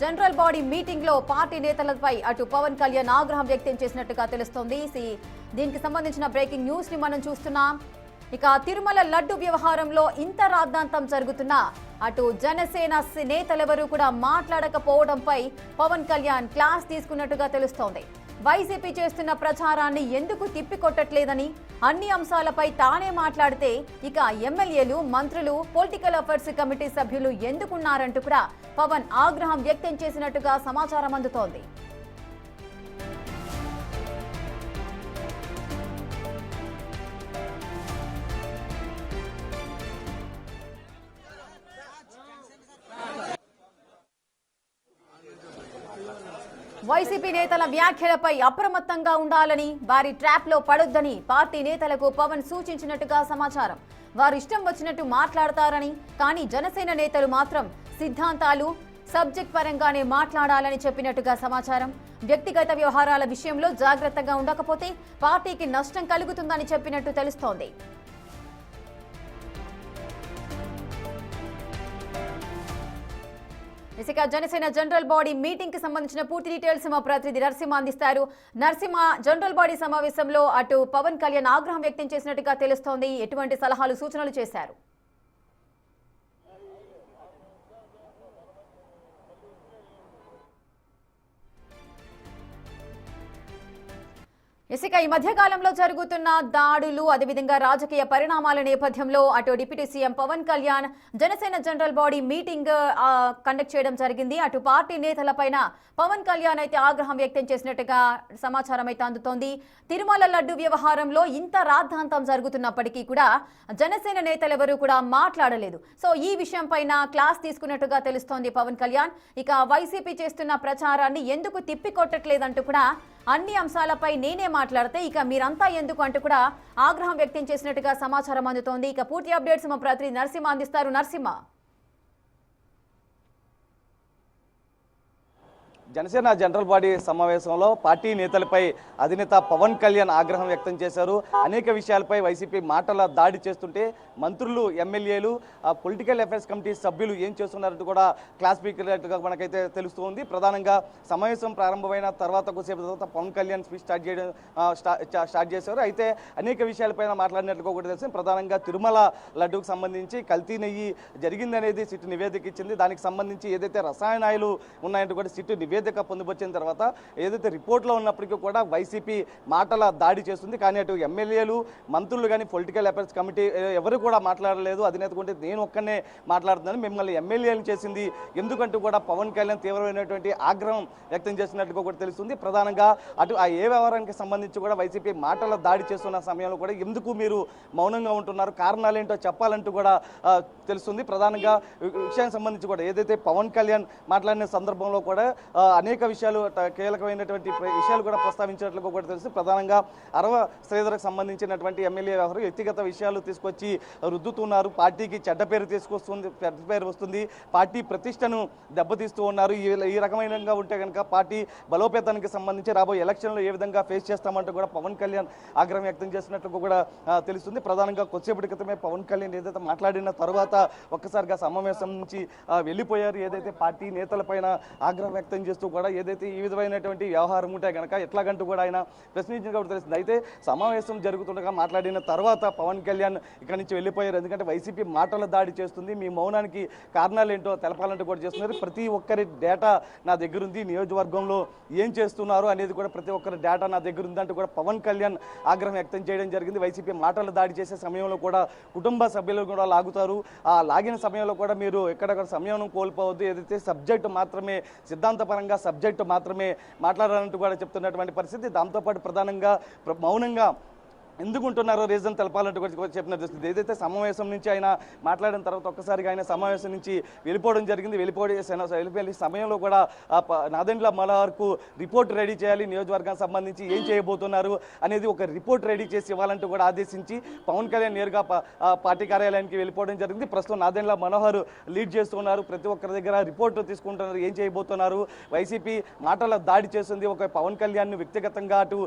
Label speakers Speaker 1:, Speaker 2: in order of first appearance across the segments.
Speaker 1: General body meeting లో party నేతలపై అటు పవన్ కళ్యాణ్ ఆగ్రహం వ్యక్తం చేసినట్టుగా తెలుస్తోంది. దీనికి సంబంధించిన బ్రేకింగ్ న్యూస్ ని మనం చూస్తున్నాం. ఇక తిరుమల లడ్డు వ్యవహారంలో ఇంత రాద్ధాంతం జరుగుతున్నా అటు జనసేన నేతలెవరూ కూడా మాట్లాడకపోవడంపై పవన్ కళ్యాణ్ క్లాస్ తీసుకున్నట్టుగా తెలుస్తోంది. వైసీపీ చేస్తున్న ప్రచారాన్ని ఎందుకు తిప్పికొట్టట్లేదని, అన్ని అంశాలపై తానే మాట్లాడితే ఇక ఎమ్మెల్యేలు, మంత్రులు, పొలిటికల్ అఫైర్స్ కమిటీ సభ్యులు ఎందుకున్నారంటూ కూడా పవన్ ఆగ్రహం వ్యక్తం చేసినట్టుగా సమాచారం అందుతోంది. వైసీపీ నేతల వ్యాఖ్యలపై అప్రమత్తంగా ఉండాలని, వారి ట్రాప్ లో పడొద్దని పార్టీ నేతలకు పవన్ సూచించినట్టుగా సమాచారం. వారు ఇష్టం వచ్చినట్టు మాట్లాడతారని, కానీ జనసేన నేతలు మాత్రం సిద్ధాంతాలు, సబ్జెక్ట్ పరంగానే మాట్లాడాలని చెప్పినట్టుగా సమాచారం. వ్యక్తిగత వ్యవహారాల విషయంలో జాగ్రత్తగా ఉండకపోతే పార్టీకి నష్టం కలుగుతుందని చెప్పినట్టు తెలుస్తోంది. ఇక జనసేన జనరల్ బాడీ మీటింగ్ కి సంబంధించిన పూర్తి డీటెయిల్స్ మా ప్రతినిధి నరసింహ అందిస్తారు. నరసింహ, జనరల్ బాడీ సమావేశంలో అటు పవన్ కళ్యాణ్ ఆగ్రహం వ్యక్తం చేసినట్టుగా తెలుస్తోంది. ఎటువంటి సలహాలు, సూచనలు చేశారు? ఇక ఈ మధ్యకాలంలో జరుగుతున్న దాడులు, అదేవిధంగా రాజకీయ పరిణామాల నేపథ్యంలో అటు deputy CM Pawan Kalyan Janasena general body meeting conduct చేయడం జరిగింది. అటు పార్టీ నేతలపైన పవన్ కళ్యాణ్ అయితే ఆగ్రహం వ్యక్తం చేసినట్టుగా సమాచారం అయితే అందుతోంది. తిరుమల లడ్డు వ్యవహారంలో ఇంత రాద్ధాంతం జరుగుతున్నప్పటికీ కూడా జనసేన నేతలెవరూ కూడా మాట్లాడలేదు. సో ఈ విషయం పైన క్లాస్ తీసుకున్నట్టుగా తెలుస్తోంది పవన్ కళ్యాణ్. ఇక వైసీపీ చేస్తున్న ప్రచారాన్ని ఎందుకు తిప్పికొట్టట్లేదంటూ కూడా, అన్ని అంశాలపై నేనే మాట్లాడితే ఇక మీరంతా ఎందుకు అంటూ కూడా ఆగ్రహం వ్యక్తం చేసినట్టుగా సమాచారం అందుతోంది. ఇక పూర్తి అప్డేట్స్ మా ప్రతినిధి నరసింహ అందిస్తారు. నరసింహ,
Speaker 2: జనసేన జనరల్ బాడీ సమావేశంలో పార్టీ నేతలపై అధినేత పవన్ కళ్యాణ్ ఆగ్రహం వ్యక్తం చేశారు. అనేక విషయాలపై వైసీపీ మాటల దాడి చేస్తుంటే మంత్రులు, ఎమ్మెల్యేలు, పొలిటికల్ అఫైర్స్ కమిటీ సభ్యులు ఏం చేస్తున్నారంటూ కూడా క్లాస్ స్పీకర్గా మనకైతే తెలుస్తుంది. ప్రధానంగా సమావేశం ప్రారంభమైన తర్వాత కొద్దిసేపు తర్వాత పవన్ కళ్యాణ్ స్పీచ్ స్టార్ట్ చేశారు. అయితే అనేక విషయాలపైన మాట్లాడినట్లుగా కూడా తెలిసింది. ప్రధానంగా తిరుమల లడ్డూకు సంబంధించి కల్తీ నెయ్యి జరిగిందనేది సిట్ నివేదిక ఇచ్చింది. దానికి సంబంధించి ఏదైతే రసాయనాలు ఉన్నాయంటూ కూడా సిట్ నివేదిక పొందుపరిచిన తర్వాత ఏదైతే రిపోర్ట్లో ఉన్నప్పటికీ కూడా వైసీపీ మాటల దాడి చేస్తుంది. కానీ అటు ఎమ్మెల్యేలు, మంత్రులు కానీ పొలిటికల్ అఫైర్స్ కమిటీ ఎవరు కూడా మాట్లాడలేదు. అధినేత కొంటే నేను ఒక్కనే మాట్లాడుతున్నాను, మిమ్మల్ని ఎమ్మెల్యేలు చేసింది ఎందుకంటూ కూడా పవన్ కళ్యాణ్ తీవ్రమైనటువంటి ఆగ్రహం వ్యక్తం చేసినట్టుగా కూడా తెలుస్తుంది. ప్రధానంగా అటు ఆ ఏ వ్యవహారానికి సంబంధించి కూడా వైసీపీ మాటల దాడి చేస్తున్న సమయంలో కూడా ఎందుకు మీరు మౌనంగా ఉంటున్నారు, కారణాలు ఏంటో చెప్పాలంటూ కూడా తెలుస్తుంది. ప్రధానంగా విషయానికి సంబంధించి కూడా ఏదైతే పవన్ కళ్యాణ్ మాట్లాడిన సందర్భంలో కూడా అనేక విషయాలు, కీలకమైనటువంటి విషయాలు కూడా ప్రస్తావించినట్లుగా కూడా తెలుసు. ప్రధానంగా అరవ శ్రీధర్కి సంబంధించినటువంటి ఎమ్మెల్యే వ్యవహారం వ్యక్తిగత విషయాలు తీసుకొచ్చి రుద్దుతున్నారు. పార్టీకి చెడ్డ పేరు వస్తుంది, పార్టీ ప్రతిష్టను దెబ్బతీస్తూ ఉన్నారు. ఈ రకమైనగా ఉంటే కనుక పార్టీ బలోపేతానికి సంబంధించి రాబోయే ఎలక్షన్లో ఏ విధంగా ఫేస్ చేస్తామంటూ కూడా పవన్ కళ్యాణ్ ఆగ్రహం వ్యక్తం చేసినట్లుగా కూడా తెలుస్తుంది. ప్రధానంగా కొద్దిసేపటి క్రితమే పవన్ కళ్యాణ్ ఏదైతే మాట్లాడిన తర్వాత ఒక్కసారిగా సమావేశం నుంచి వెళ్ళిపోయారు. ఏదైతే పార్టీ నేతలపైన ఆగ్రహం వ్యక్తం చేస్తూ కూడా ఏదైతే ఈ విధమైనటువంటి వ్యవహారం ఉంటే కనుక ఎట్లాగంటూ కూడా ఆయన ప్రశ్నించిన తెలుస్తుంది. అయితే సమావేశం జరుగుతుండగా మాట్లాడిన తర్వాత పవన్ కళ్యాణ్ ఇక్కడి నుంచి వెళ్ళిపోయారు. ఎందుకంటే వైసీపీ మాటల దాడి చేస్తుంది, మీ మౌనానికి కారణాలు ఏంటో తెలపాలంటూ కూడా చేస్తున్నారు. ప్రతి ఒక్కరి డేటా నా దగ్గర ఉంది, నియోజకవర్గంలో ఏం చేస్తున్నారు అనేది కూడా ప్రతి ఒక్కరి డేటా నా దగ్గర ఉందంటూ కూడా పవన్ కళ్యాణ్ ఆగ్రహం వ్యక్తం చేయడం జరిగింది. వైసీపీ మాటల దాడి చేసే సమయంలో కూడా కుటుంబ సభ్యులు కూడా లాగుతారు. ఆ లాగిన సమయంలో కూడా మీరు ఎక్కడెక్కడ సమయం కోల్పోవద్దు, ఏదైతే సబ్జెక్టు మాత్రమే, సిద్ధాంతపరంగా సబ్జెక్టు మాత్రమే మాట్లాడాలంటూ కూడా చెప్తున్నటువంటి పరిస్థితి. దాంతోపాటు ప్రధానంగా మౌనంగా ఎందుకుంటున్నారో రీజన్ తెలపాలంటూ కూడా చెప్పినట్టు తెలుస్తుంది. ఏదైతే సమావేశం నుంచి ఆయన మాట్లాడిన తర్వాత ఒక్కసారిగా ఆయన సమావేశం నుంచి వెళ్ళిపోవడం జరిగింది. వెళ్ళిపోయే సమయంలో కూడా నాదెండ్ల మనోహర్కు రిపోర్ట్ రెడీ చేయాలి, నియోజకవర్గానికి సంబంధించి ఏం చేయబోతున్నారు అనేది ఒక రిపోర్ట్ రెడీ చేసి ఇవ్వాలంటూ కూడా ఆదేశించి పవన్ కళ్యాణ్ నేరుగా పార్టీ కార్యాలయానికి వెళ్ళిపోవడం జరిగింది. ప్రస్తుతం నాదెండ్ల మనోహర్ లీడ్ చేస్తున్నారు, ప్రతి ఒక్కరి దగ్గర రిపోర్ట్ తీసుకుంటున్నారు, ఏం చేయబోతున్నారు. వైసీపీ మాటల దాడి చేస్తుంది, ఒక పవన్ కళ్యాణ్ వ్యక్తిగతంగా అటు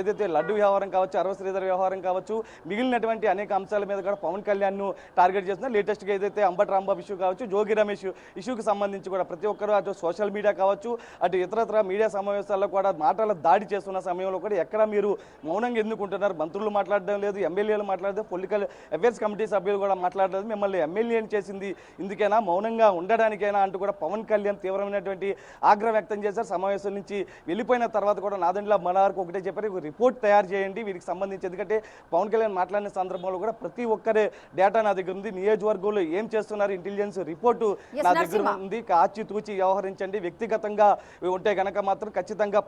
Speaker 2: ఏదైతే లడ్డు వ్యవహారం కావచ్చు, అరవ శ్రీధర్ వ్యవహారం కావచ్చు, మిగిలినటువంటి అనేక అంశాల మీద కూడా పవన్ కళ్యాణ్ను టార్గెట్ చేస్తున్నారు. లేటెస్ట్గా ఏదైతే అంబటి రాంబాబు ఇష్యూ కావచ్చు, జోగి రమేష్ ఇష్యూకి సంబంధించి కూడా ప్రతి ఒక్కరు అటు సోషల్ మీడియా కావచ్చు, అటు ఇతరత్ర మీడియా సమావేశాల్లో కూడా మాటల దాడి చేస్తున్న సమయంలో కూడా ఎక్కడ మీరు మౌనంగా ఎందుకుంటున్నారు? మంత్రులు మాట్లాడడం లేదు, ఎమ్మెల్యేలు మాట్లాడలేదు, పొలిటికల్ అఫైర్స్ కమిటీ సభ్యులు కూడా మాట్లాడలేదు. మిమ్మల్ని ఎమ్మెల్యేని చేసింది ఇందుకైనా, మౌనంగా ఉండడానికైనా అంటూ కూడా పవన్ కళ్యాణ్ తీవ్రమైనటువంటి ఆగ్రహం వ్యక్తం చేశారు. సమావేశం నుంచి వెళ్ళిపోయిన తర్వాత కూడా నాదెండ్ల మనోహర్కి ఒకటే చెప్పారు, రిపోర్ట్ తయారు చేయండి వీరికి సంబంధించి. ఎందుకంటే పవన్ కళ్యాణ్ మాట్లాడిన సందర్భంలో కూడా ప్రతి ఒక్కరి డేటా నా దగ్గర ఉంది, నియోజకవర్గంలో ఏం చేస్తున్నారు ఇంటెలిజెన్స్ రిపోర్టు నా దగ్గర ఉంది, ఆచితూచి వ్యవహరించండి. వ్యక్తిగతంగా ఉంటే కనుక మాత్రం ఖచ్చితంగా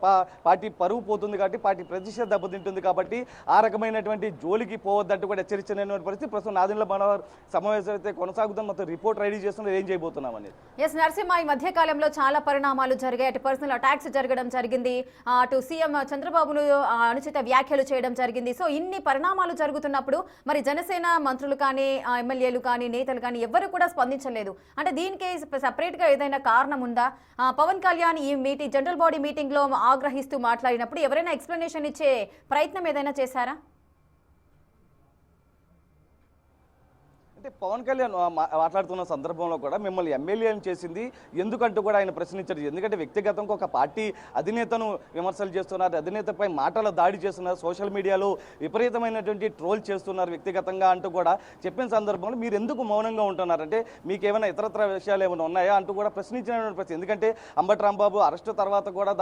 Speaker 2: పార్టీ పరువు పోతుంది కాబట్టి, పార్టీ ప్రతిష్ట దెబ్బతింటుంది కాబట్టి ఆ రకమైనటువంటి జోలికి పోవద్దంటూ కూడా హెచ్చరించినటువంటి పరిస్థితి. ప్రస్తుతం నాదెండ్ల మనోహర్ సమావేశం అయితే కొనసాగుతాం, మొత్తం రిపోర్ట్ రెడీ చేస్తున్నారు, ఏం చేయబోతున్నాం అనేది.
Speaker 1: ఎస్ నరసింహ, ఈ మధ్య కాలంలో చాలా పరిణామాలు జరిగాయి. అటు పర్సనల్ అటాక్స్ జరగడం జరిగింది, అటు సీఎం చంద్రబాబును అనుచిత వ్యాఖ్యలు చేయడం జరిగింది. సో ఇన్ని పరిణామాలు జరుగుతున్నప్పుడు మరి జనసేన మంత్రులు కానీ, ఎమ్మెల్యేలు కానీ, నేతలు కానీ ఎవరు కూడా స్పందించలేదు. అంటే దీనికి సపరేట్గా ఏదైనా కారణం ఉందా? పవన్ కళ్యాణ్ ఈ జనరల్ బాడీ మీటింగ్లో ఆగ్రహిస్తూ మాట్లాడినప్పుడు ఎవరైనా ఎక్స్ప్లెనేషన్ ఇచ్చే ప్రయత్నం ఏదైనా చేశారా?
Speaker 2: అంటే పవన్ కళ్యాణ్ మాట్లాడుతున్న సందర్భంలో కూడా మిమ్మల్ని ఎమ్మెల్యేని చేసింది ఎందుకంటూ కూడా ఆయన ప్రశ్నించారు. ఎందుకంటే వ్యక్తిగతంగా ఒక పార్టీ అధినేతను విమర్శలు చేస్తున్నారు, అధినేతపై మాటల దాడి చేస్తున్నారు, సోషల్ మీడియాలో విపరీతమైనటువంటి ట్రోల్ చేస్తున్నారు వ్యక్తిగతంగా అంటూ కూడా చెప్పిన సందర్భంలో మీరు ఎందుకు మౌనంగా ఉంటున్నారంటే మీకు ఏమైనా ఇతరత్ర విషయాలు ఏమైనా ఉన్నాయా అంటూ కూడా ప్రశ్నించినటువంటి ప్రశ్న. ఎందుకంటే అంబటి రాంబాబు అరెస్టు తర్వాత కూడా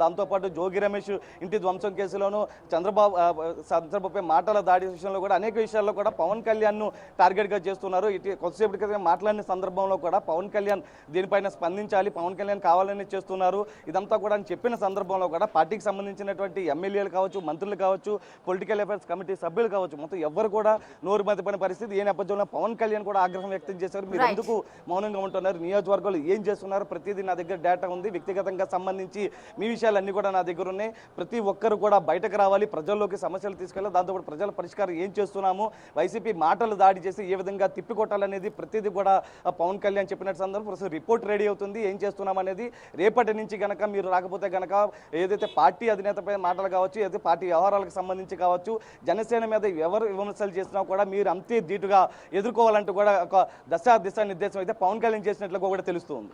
Speaker 2: దాంతోపాటు జోగి రమేష్ ఇంటి ధ్వంసం కేసులోనూ చంద్రబాబుపై మాటల దాడి విషయంలో కూడా అనేక విషయాల్లో కూడా పవన్ కళ్యాణ్ను టార్గెట్గా చేస్తున్నారు. ఇటు కొద్దిసేపటి క్రితం మాట్లాడిన సందర్భంలో కూడా పవన్ కళ్యాణ్ దీనిపైన స్పందించాలి, పవన్ కళ్యాణ్ కావాలని చేస్తున్నారు ఇదంతా కూడా అని చెప్పిన సందర్భంలో కూడా పార్టీకి సంబంధించినటువంటి ఎమ్మెల్యేలు కావచ్చు, మంత్రులు కావచ్చు, పొలిటికల్ అఫైర్స్ కమిటీ సభ్యులు కావచ్చు, మొత్తం ఎవరు కూడా నోరు మధ్యపడిన పరిస్థితి. ఏ నేపథ్యంలో పవన్ కళ్యాణ్ కూడా ఆగ్రహం వ్యక్తం చేశారు. మీరు ఎందుకు మౌనంగా ఉంటున్నారు? నియోజకవర్గాలు ఏం చేస్తున్నారు? ప్రతిదీ నా దగ్గర డేటా ఉంది, వ్యక్తిగతంగా సంబంధించి మీ విషయాలన్నీ కూడా నా దగ్గర ఉన్నాయి. ప్రతి ఒక్కరు కూడా బయటకు రావాలి, ప్రజల్లోకి సమస్యలు తీసుకెళ్ళాలి, దాంతోపాటు ప్రజల పరిష్కారం ఏం చేస్తున్నాము, వైసీపీ మాటలు దాడి చేసి ఏ విధంగా తిప్పికొట్టాలనేది ప్రతిదీ కూడా పవన్ కళ్యాణ్ చెప్పినట్టు సందర్భం రిపోర్ట్ రెడీ అవుతుంది, ఏం చేస్తున్నాం అనేది. రేపటి నుంచి కనుక మీరు రాకపోతే కనుక ఏదైతే పార్టీ అధినేతపై మాటలు కావచ్చు, ఏదైతే పార్టీ వ్యవహారాలకు సంబంధించి కావచ్చు, జనసేన మీద ఎవరు విమర్శలు చేసినా కూడా మీరు అంతే ధీటుగా ఎదుర్కోవాలంటూ కూడా ఒక దిశా నిర్దేశం అయితే పవన్ కళ్యాణ్ చేసినట్లుగా కూడా తెలుస్తుంది.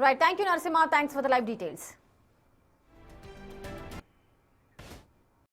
Speaker 1: Right, thank you Narasimha, thanks for the live details.